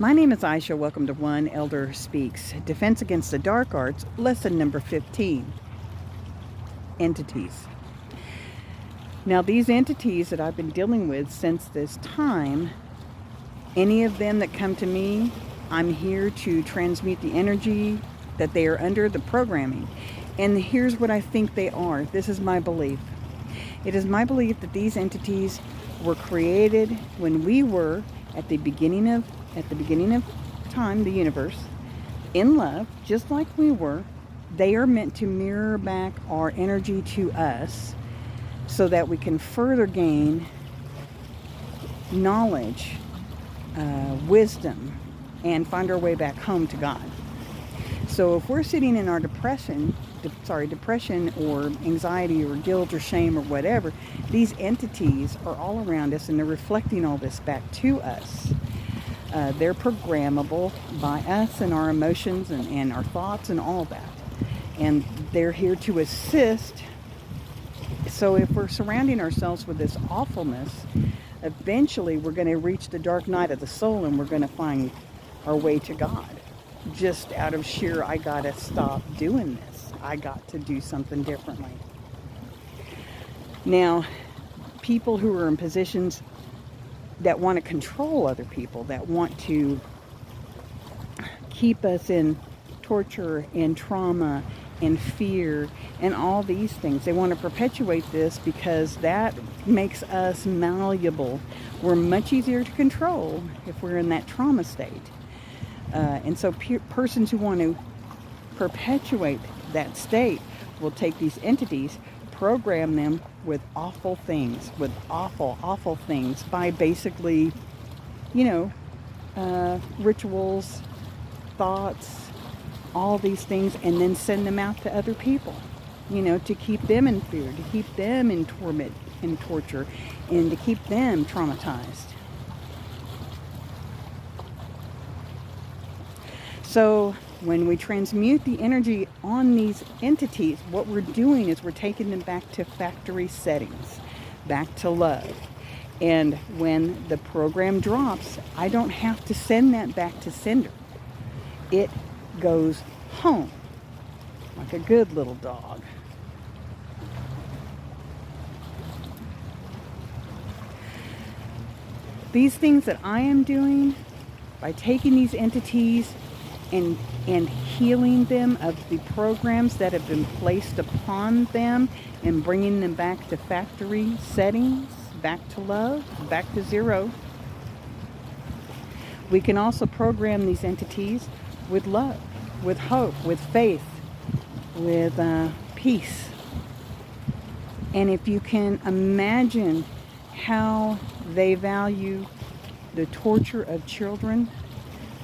My name is Aisha. Welcome to One Elder Speaks. Defense Against the Dark Arts, lesson number 15. Entities. Now, these entities that I've been dealing with since this time, any of them that come to me, I'm here to transmute the energy that they are under, the programming. And here's what I think they are. This is my belief. It is my belief that these entities were created when we were at the beginning of time, the universe, in love, just like we were. They are meant to mirror back our energy to us so that we can further gain knowledge, wisdom, and find our way back home to God. So if we're sitting in our depression or anxiety or guilt or shame or whatever, these entities are all around us and they're reflecting all this back to us. They're programmable by us and our emotions and our thoughts and all that. And they're here to assist. So if we're surrounding ourselves with this awfulness, eventually we're going to reach the dark night of the soul and we're going to find our way to God. Just out of sheer, I got to stop doing this. I got to do something differently. Now, people who are in positions that want to control other people, that want to keep us in torture and trauma and fear and all these things. They want to perpetuate this because that makes us malleable. We're much easier to control if we're in that trauma state. And so persons who want to perpetuate that state will take these entities, program them with awful things, with awful things by basically, rituals, thoughts, all these things, and then send them out to other people, to keep them in fear, to keep them in torment and torture, and to keep them traumatized. So when we transmute the energy on these entities, what we're doing is we're taking them back to factory settings, back to love. And when the program drops, I don't have to send that back to sender. It goes home like a good little dog. These things that I am doing by taking these entities and healing them of the programs that have been placed upon them and bringing them back to factory settings, back to love, back to zero. We can also program these entities with love, with hope, with faith, with peace. And if you can imagine how they value the torture of children,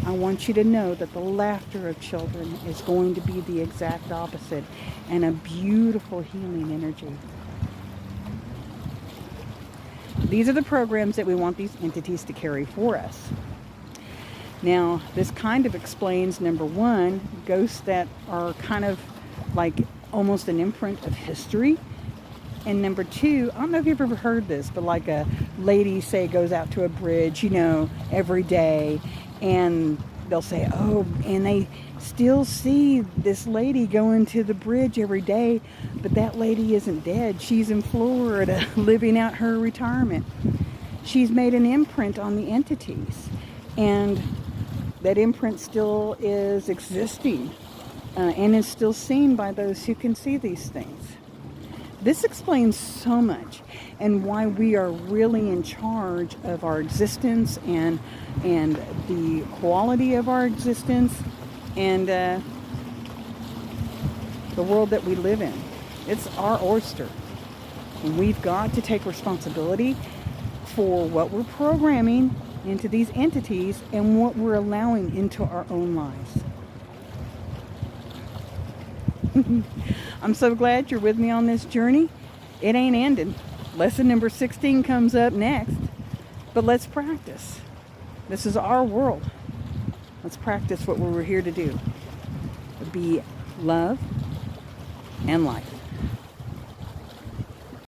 I want you to know that the laughter of children is going to be the exact opposite, and a beautiful healing energy. These are the programs that we want these entities to carry for us. Now, this kind of explains, number one, ghosts that are kind of like almost an imprint of history. And number two, I don't know if you've ever heard this, but like a lady, say, goes out to a bridge, every day, and they'll say, oh, and they still see this lady going to the bridge every day, but that lady isn't dead. She's in Florida living out her retirement. She's made an imprint on the entities, and that imprint still is existing and is still seen by those who can see these things. This explains so much and why we are really in charge of our existence and the quality of our existence and the world that we live in. It's our oyster. We've got to take responsibility for what we're programming into these entities and what we're allowing into our own lives. I'm so glad you're with me on this journey. It ain't ending. Lesson number 16 comes up next. But let's practice. This is our world. Let's practice what we were here to do. Be love and light.